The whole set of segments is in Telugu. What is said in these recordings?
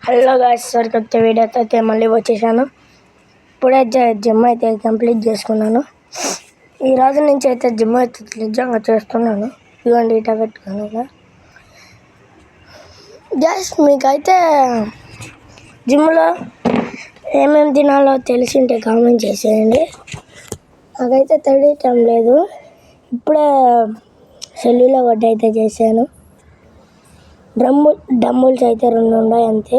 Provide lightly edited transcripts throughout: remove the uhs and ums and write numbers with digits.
హలో గాయ్స్, కొత్త వీడియోతో అయితే మళ్ళీ వచ్చేసాను. ఇప్పుడే జిమ్ అయితే కంప్లీట్ చేసుకున్నాను. ఈ రోజు నుంచి అయితే జిమ్ అయితే నిజంగా చేస్తున్నాను. ఇవ్వండి ఇట పెట్టుకున్నాను. గాయ్స్, మీకైతే జిమ్లో ఏమేమి తినాలో తెలిసింటే కామెంట్ చేసేయండి. నాకైతే తెలియటం లేదు. ఇప్పుడే సెల్లులో వడ్డీ అయితే చేశాను. డంబుల్స్ అయితే 2 ఉన్నాయి అంతే.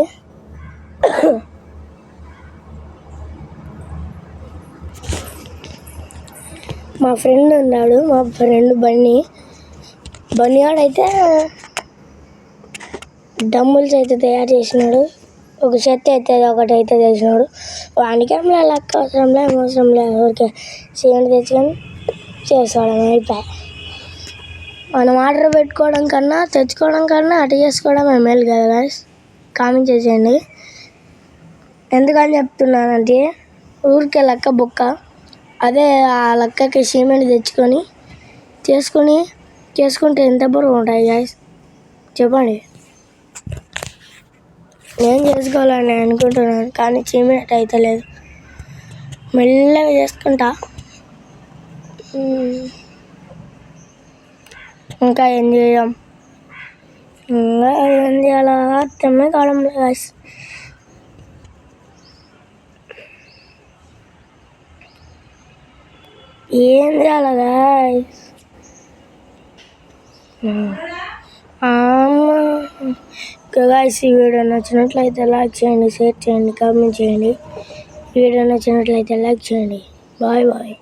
మా ఫ్రెండ్ ఉన్నాడు, మా ఫ్రెండ్ బన్నీవాడైతే డంబుల్స్ అయితే తయారు చేసినాడు. ఒక షర్ట్ అయితే ఒకటైతే చేసినాడు. వానికేంలే లెక్క అవసరం లేదు ఊరికే చేయండి తెచ్చుకొని చేసుకోవడం అయిపోయి. మనం ఆర్డర్ పెట్టుకోవడం కన్నా తెచ్చుకోవడం కన్నా అటు చేసుకోవడమే మేలు కదా గాయ్స్. కామెంట్ చేసేయండి. ఎందుకని చెప్తున్నానంటే ఊరికే లెక్క బుక్క, అదే ఆ లెక్కకి సిమెంట్ తెచ్చుకొని చేసుకుంటే ఎంత బరువు ఉంటాయి గాయ్స్ చెప్పండి. నేను చేసుకోవాలని అనుకుంటున్నాను కానీ సిమెంట్ అయితే లేదు. మెల్లగా చేసుకుంటా. ఇంకా ఏం చేయాలా అర్థమే కావడం లేదు గాయ్స్. ఏం చేయాలా గాయ్స్? గాయ్స్, ఈ వీడియో నచ్చినట్లయితే లైక్ చేయండి, షేర్ చేయండి, కామెంట్ చేయండి. ఈ వీడియో నచ్చినట్లయితే లైక్ చేయండి. Bye bye.